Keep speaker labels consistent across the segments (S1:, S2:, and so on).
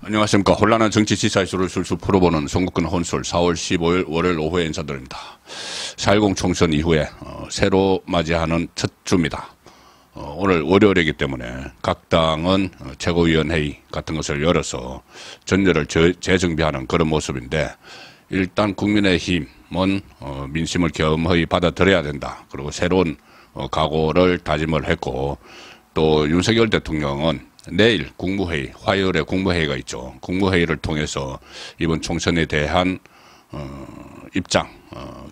S1: 안녕하십니까. 혼란한 정치 시사 이슈를 술술 풀어보는 송국근 혼술 4월 15일 월요일 오후에 인사드립니다. 4.10 총선 이후에 새로 맞이하는 첫 주입니다. 오늘 월요일이기 때문에 각 당은 최고위원회의 같은 것을 열어서 전열을 재정비하는 그런 모습인데, 일단 국민의힘은 민심을 겸허히 받아들여야 된다. 그리고 새로운 각오를 다짐을 했고, 또 윤석열 대통령은 내일 국무회의, 화요일에 국무회의가 있죠. 국무회의를 통해서 이번 총선에 대한 입장,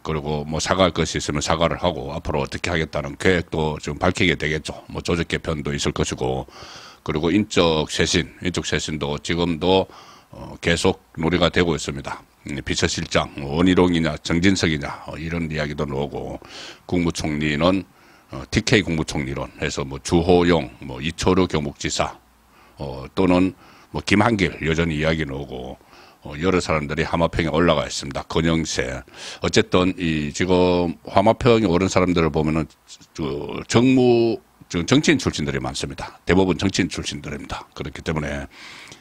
S1: 그리고 뭐 사과할 것이 있으면 사과를 하고 앞으로 어떻게 하겠다는 계획도 좀 밝히게 되겠죠. 뭐 조직 개편도 있을 것이고, 그리고 인적 쇄신도 지금도 계속 논의가 되고 있습니다. 비서실장 원희룡이냐 정진석이냐 이런 이야기도 나오고, 국무총리는 TK 국무총리론 해서 뭐 주호영, 뭐 이철우 경북지사 또는 뭐 김한길 여전히 이야기 나오고, 여러 사람들이 하마평에 올라가 있습니다. 건영세. 어쨌든 이 지금 하마평에 오른 사람들을 보면은 정치인 출신들이 많습니다. 대부분 정치인 출신들입니다. 그렇기 때문에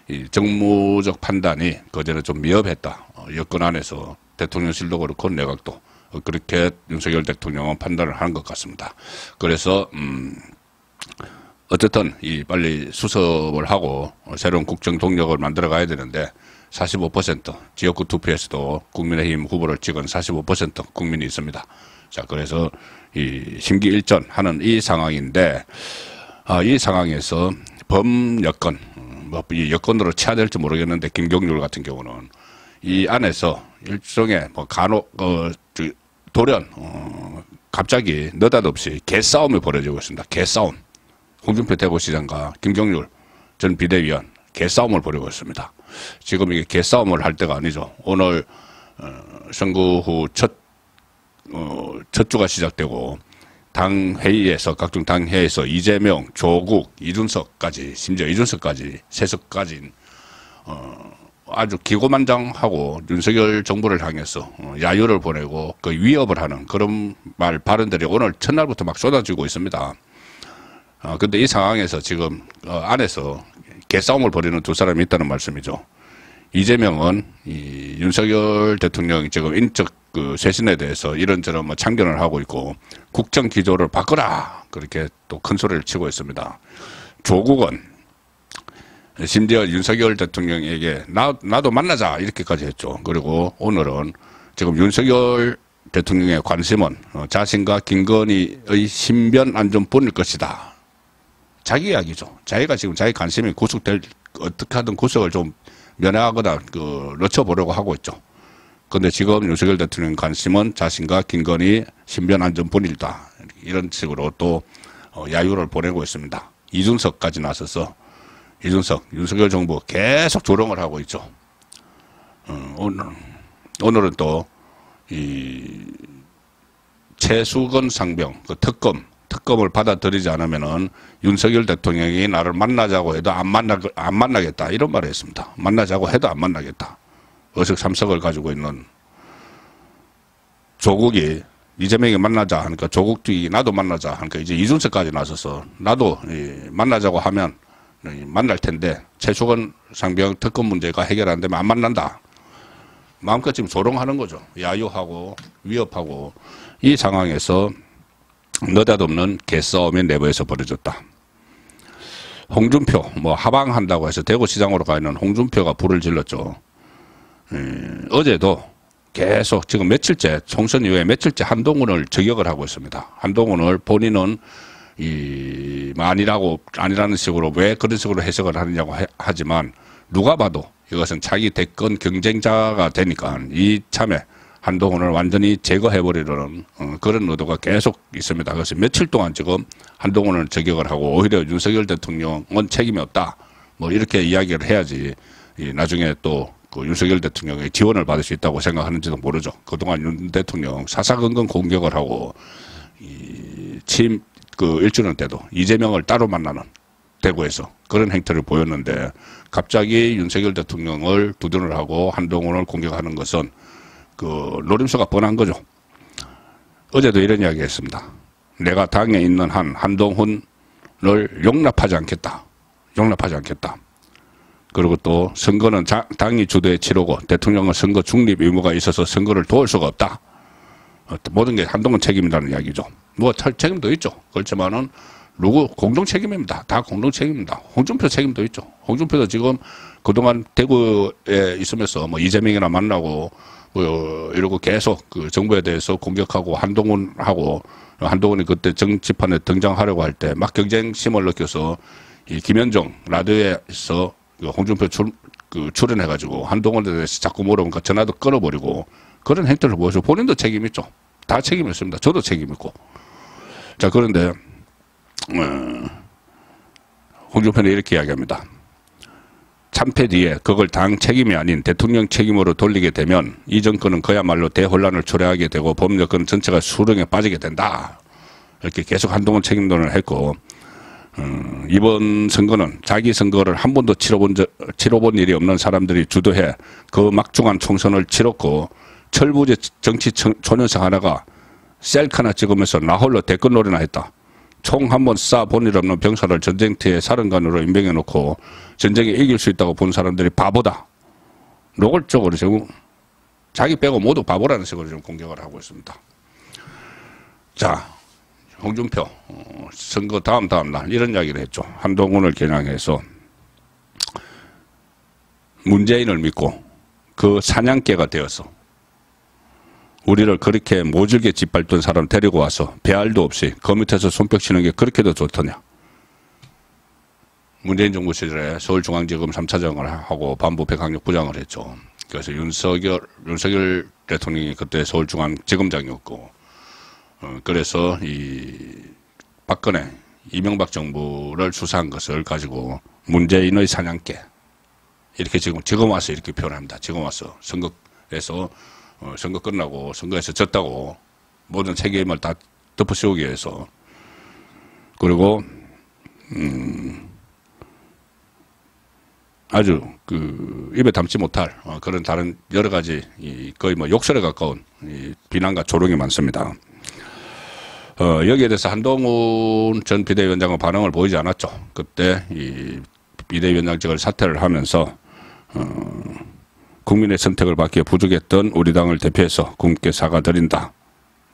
S1: 이 정무적 판단이 그전에 좀 미흡했다. 여권 안에서 대통령실도 그렇고 내각도 그렇게 윤석열 대통령은 판단을 하는 것 같습니다. 그래서 어쨌든 이 빨리 수습을 하고 새로운 국정 동력을 만들어 가야 되는데, 45% 지역구 투표에서도 국민의힘 후보를 찍은 45% 국민이 있습니다. 자, 그래서 이 심기일전하는 이 상황인데, 이 상황에서 범여권, 뭐 이 여권으로 치하될지 모르겠는데 김경률 같은 경우는 이 안에서 일종의 뭐 돌연 갑자기 느닷없이 개싸움이 벌어지고 있습니다. 개싸움. 홍준표 대구시장과 김경률 전 비대위원 개싸움을 벌이고 있습니다. 지금 이게 개싸움을 할 때가 아니죠. 오늘 선거 후 첫 주가 시작되고, 당 회의에서 각종 당 회의에서 이재명, 조국, 이준석까지, 심지어 이준석까지 세석까지 아주 기고만장하고 윤석열 정부를 향해서 야유를 보내고 그 위협을 하는 그런 발언들이 오늘 첫날부터 막 쏟아지고 있습니다. 근데 이 상황에서 지금 안에서 개싸움을 벌이는 두 사람이 있다는 말씀이죠. 이재명은 이 윤석열 대통령이 지금 인적 쇄신에 대해서 이런저런 뭐 참견을 하고 있고, 국정 기조를 바꿔라 그렇게 또 큰 소리를 치고 있습니다. 조국은 심지어 윤석열 대통령에게 나도 만나자 이렇게까지 했죠. 그리고 오늘은 지금 윤석열 대통령의 관심은 자신과 김건희의 신변 안전뿐일 것이다. 자기 이야기죠. 자기가 지금 자기 관심이 구속될, 어떻게 하든 구속을 좀 면회하거나 늦춰보려고 하고 있죠. 그런데 지금 윤석열 대통령 관심은 자신과 김건희 신변 안전뿐이다. 이런 식으로 또 야유를 보내고 있습니다. 이준석까지 나서서 윤석열 정부 계속 조롱을 하고 있죠. 오늘은 또 이 최수건 상병 특검을 받아들이지 않으면은 윤석열 대통령이 나를 만나자고 해도 안 만나겠다 이런 말을 했습니다. 만나자고 해도 안 만나겠다. 의석삼석을 가지고 있는 조국이 이재명이 만나자 하니까 조국이 나도 만나자 하니까 이제 이준석까지 나서서 나도 만나자고 하면 만날 텐데 최수건 상병 특검 문제가 해결 안 되면 안 만난다. 마음껏 지금 조롱하는 거죠. 야유하고 위협하고. 이 상황에서 느닷없는 개싸움이 내부에서 벌어졌다. 홍준표 뭐 하방한다고 해서 대구시장으로 가 있는 홍준표가 불을 질렀죠. 어제도 계속 지금 며칠째, 총선 이후에 며칠째 한동훈을 저격을 하고 있습니다. 한동훈을 본인은 아니라는 식으로 왜 그런 식으로 해석을 하느냐고 하지만, 누가 봐도 이것은 자기 대권 경쟁자가 되니까 이참에 한동훈을 완전히 제거해버리려는 그런 의도가 계속 있습니다. 그래서 며칠 동안 지금 한동훈을 저격을 하고, 오히려 윤석열 대통령은 책임이 없다. 뭐 이렇게 이야기를 해야지 나중에 또 윤석열 대통령의 지원을 받을 수 있다고 생각하는지도 모르죠. 그동안 윤 대통령 사사건건 공격을 하고, 취임 1주년 때도 이재명을 따로 만나는 대구에서 그런 행태를 보였는데, 갑자기 윤석열 대통령을 두둔을 하고 한동훈을 공격하는 것은 노림수가 뻔한 거죠. 어제도 이런 이야기 했습니다. 내가 당에 있는 한동훈을 용납하지 않겠다. 그리고 또 선거는 당이 주도의 치르고 대통령은 선거 중립 의무가 있어서 선거를 도울 수가 없다. 모든 게 한동훈 책임이라는 이야기죠. 뭐 책임도 있죠. 그렇지만은 누구 공동 책임입니다. 다 공동 책임입니다. 홍준표 책임도 있죠. 홍준표도 지금 그동안 대구에 있으면서 뭐 이재명이나 만나고 뭐 이러고 계속 그 정부에 대해서 공격하고 한동훈이 그때 정치판에 등장하려고 할 때 막 경쟁심을 느껴서 이 김현정 라디오에서 홍준표 출연해가지고 한동훈에 대해서 자꾸 물어보니까 전화도 끊어버리고 그런 행태를 보여서 본인도 책임 있죠. 다 책임 있습니다. 저도 책임 있고. 자, 그런데 홍준표는 이렇게 이야기합니다. 참패 뒤에 그걸 당 책임이 아닌 대통령 책임으로 돌리게 되면 이 정권은 그야말로 대혼란을 초래하게 되고 법여권 전체가 수렁에 빠지게 된다. 이렇게 계속 한동훈 책임론을 했고, 이번 선거는 자기 선거를 한 번도 치러본 일이 없는 사람들이 주도해 그 막중한 총선을 치렀고, 철부지 정치 초년생 하나가 셀카 하나 찍으면서 나홀로 대권놀이나 했다. 총 한 번 쏴 본 일 없는 병사를 전쟁터에 사령관으로 임명해 놓고 전쟁에 이길 수 있다고 본 사람들이 바보다. 노골적으로 지금 자기 빼고 모두 바보라는 식으로 지금 공격을 하고 있습니다. 자, 홍준표 선거 다음 날 이런 이야기를 했죠. 한동훈을 겨냥해서 문재인을 믿고 그 사냥개가 되어서 우리를 그렇게 모질게 짓밟던 사람 데리고 와서 배알도 없이 그 밑에서 손뼉 치는 게 그렇게도 좋더냐. 문재인 정부 시절에 서울중앙지검 3차장을 하고 반부패 강력부장을 했죠. 그래서 윤석열 대통령이 그때 서울중앙지검장이었고, 그래서 이 박근혜, 이명박 정부를 수사한 것을 가지고 문재인의 사냥개, 이렇게 지금 와서 이렇게 표현합니다. 지금 와서 선거에서 선거 끝나고 선거에서 졌다고 모든 책임을 다 덮어씌우기 위해서. 그리고 아주 입에 담지 못할 그런 다른 여러 가지 거의 뭐 욕설에 가까운 비난과 조롱이 많습니다. 여기에 대해서 한동훈 전 비대위원장은 반응을 보이지 않았죠. 그때 이 비대위원장직을 사퇴를 하면서 국민의 선택을 받기에 부족했던 우리 당을 대표해서 국민께 사과드린다.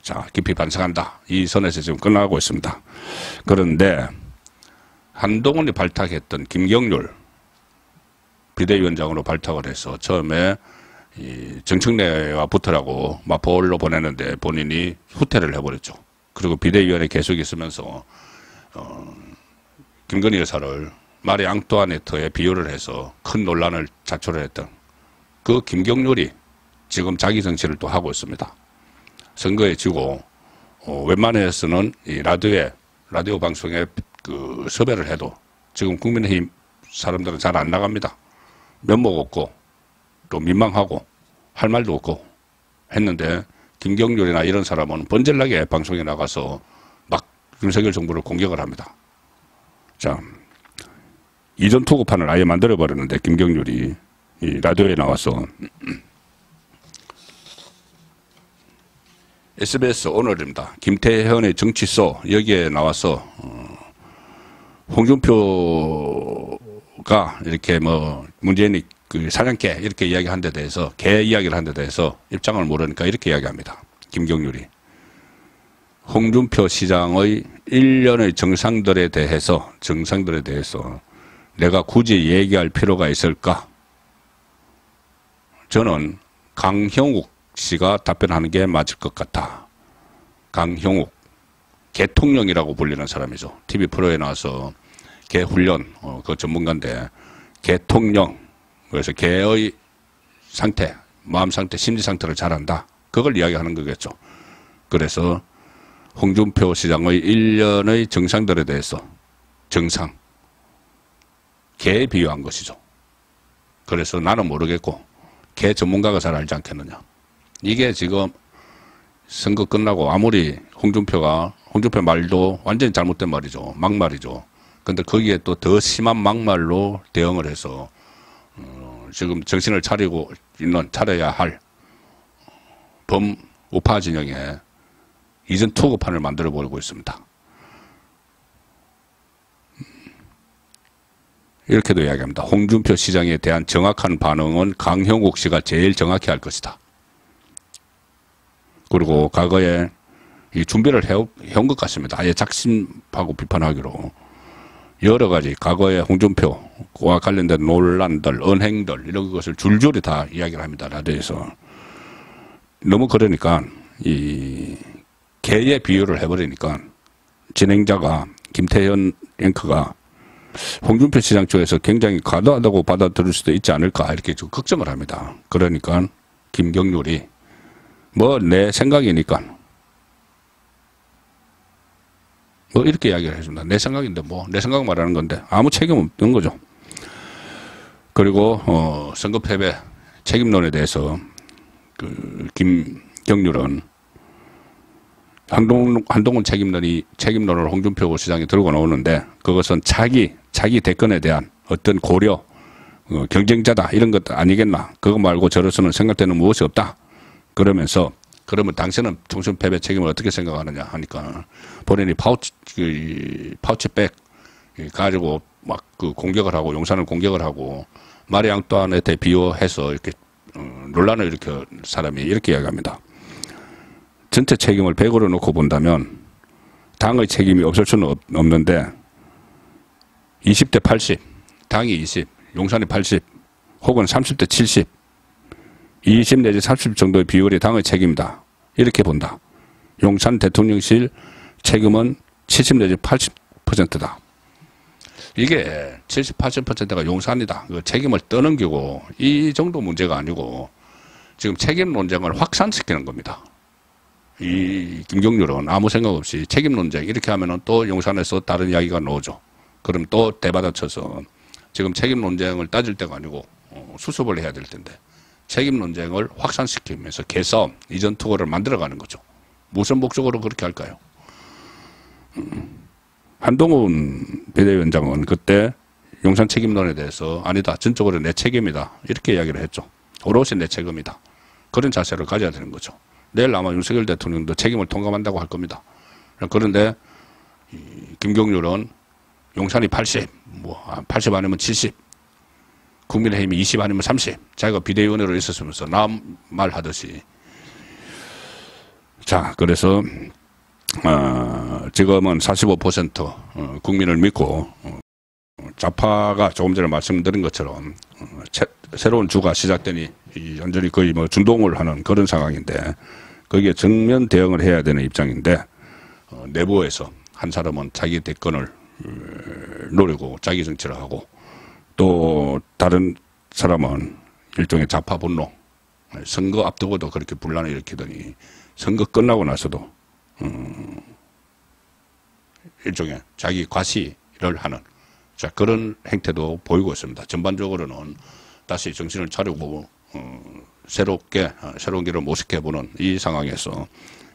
S1: 자, 깊이 반성한다. 이 선에서 지금 끝나고 있습니다. 그런데 한동훈이 발탁했던 김경률 비대위원장으로 발탁을 해서 처음에 이 정청래와 붙으라고 마포로 보내는데 본인이 후퇴를 해버렸죠. 그리고 비대위원회 계속 있으면서 김건희 여사를 마리 앙뚜아네트에 비유를 해서 큰 논란을 자초를 했던 그 김경률이 지금 자기 정치를 또 하고 있습니다. 선거에 지고 웬만해서는 이 라디오 방송에 섭외를 해도 지금 국민의힘 사람들은 잘 안 나갑니다. 면목 없고 또 민망하고 할 말도 없고 했는데 김경률이나 이런 사람은 번질나게 방송에 나가서 막 윤석열 정부를 공격을 합니다. 자, 이전 투구판을 아예 만들어버렸는데 김경률이 이 라디오에 나와서 SBS 오늘입니다. 김태현의 정치소 여기에 나와서 홍준표가 이렇게 뭐 문재인이 사냥개 이렇게 이야기한 데 대해서 개 이야기를 한 데 대해서 입장을 모르니까 이렇게 이야기합니다. 김경률이 홍준표 시장의 일련의 정상들에 대해서 내가 굳이 얘기할 필요가 있을까? 저는 강형욱 씨가 답변하는 게 맞을 것 같다. 강형욱, 개통령이라고 불리는 사람이죠. TV 프로에 나와서 개훈련 그 전문가인데 개통령, 그래서 개의 상태, 마음 상태, 심리 상태를 잘 안다. 그걸 이야기하는 거겠죠. 그래서 홍준표 시장의 일련의 정상들에 대해서 정상, 개에 비유한 것이죠. 그래서 나는 모르겠고 개 전문가가 잘 알지 않겠느냐. 이게 지금 선거 끝나고 아무리 홍준표 말도 완전히 잘못된 말이죠. 막말이죠. 근데 거기에 또 더 심한 막말로 대응을 해서 지금 정신을 차려야 할 범우파 진영에 이전 투구판을 만들어 보고 있습니다. 이렇게도 이야기합니다. 홍준표 시장에 대한 정확한 반응은 강형욱 씨가 제일 정확히 할 것이다. 그리고 과거에 이 준비를 해온 것 같습니다. 아예 작심하고 비판하기로 여러 가지 과거에 홍준표와 관련된 논란들, 언행들 이런 것을 줄줄이 다 이야기를 합니다. 라디오에서. 너무 그러니까 이 개의 비유를 해버리니까 진행자가 김태현 앵커가 홍준표 시장 쪽에서 굉장히 과도하다고 받아들일 수도 있지 않을까 이렇게 좀 걱정을 합니다. 그러니까 김경률이 뭐 내 생각이니까 뭐 이렇게 이야기를 해줍니다. 내 생각인데 뭐 내 생각 말하는 건데 아무 책임 없는 거죠. 그리고 선거 패배 책임론에 대해서 그 김경률은 한동훈 책임론을 홍준표 시장이 들고 나오는데 그것은 자기 대권에 대한 어떤 고려, 경쟁자다 이런 것 아니겠나. 그거 말고 저로서는 생각되는 무엇이 없다. 그러면서 그러면 당신은 총선 패배 책임을 어떻게 생각하느냐 하니까 본인이 파우치백 가지고 막 그 공격을 하고 용산을 공격을 하고 마리 앙뚜아네트에 비유해서 이렇게 논란을 일으켜 사람이 이렇게 이야기합니다. 전체 책임을 100으로 놓고 본다면 당의 책임이 없을 수는 없는데 20대 80, 당이 20, 용산이 80, 혹은 30대 70, 20 내지 30 정도의 비율이 당의 책임이다. 이렇게 본다. 용산 대통령실 책임은 70 내지 80%다. 이게 70, 80%가 용산이다. 그 책임을 떠넘기고 이 정도 문제가 아니고 지금 책임 논쟁을 확산시키는 겁니다. 이 김경률은 아무 생각 없이 책임 논쟁 이렇게 하면은 또 용산에서 다른 이야기가 나오죠. 그럼 또 대받아쳐서 지금 책임 논쟁을 따질 때가 아니고 수습을 해야 될 텐데 책임 논쟁을 확산시키면서 개싸움, 이전 투구를 만들어가는 거죠. 무슨 목적으로 그렇게 할까요? 한동훈 비대위원장은 그때 용산 책임론에 대해서 아니다, 전적으로 내 책임이다 이렇게 이야기를 했죠. 오롯이 내 책임이다. 그런 자세를 가져야 되는 거죠. 내일 아마 윤석열 대통령도 책임을 통감한다고 할 겁니다. 그런데 김경률은 용산이 80, 80 아니면 70, 국민의힘이 20 아니면 30, 자기가 비대위원으로 있었으면서 남 말하듯이. 자, 그래서 지금은 45% 국민을 믿고 좌파가 조금 전에 말씀드린 것처럼 새로운 주가 시작되니 완전히 거의 뭐 준동을 하는 그런 상황인데 거기에 정면 대응을 해야 되는 입장인데 내부에서 한 사람은 자기 대권을 노리고 자기 정치를 하고 또 다른 사람은 일종의 좌파 분노, 선거 앞두고도 그렇게 분란을 일으키더니 선거 끝나고 나서도 일종의 자기 과시를 하는 자 그런 행태도 보이고 있습니다. 전반적으로는 다시 정신을 차리고 새로운 길을 모색해보는 이 상황에서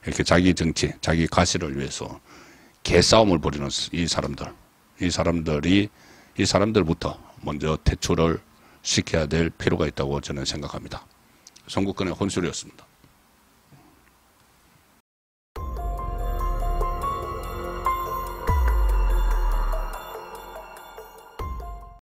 S1: 이렇게 자기 정치, 자기 과시를 위해서 개싸움을 벌이는 이 사람들부터 먼저 퇴출을 시켜야 될 필요가 있다고 저는 생각합니다. 송국근의 혼술이었습니다.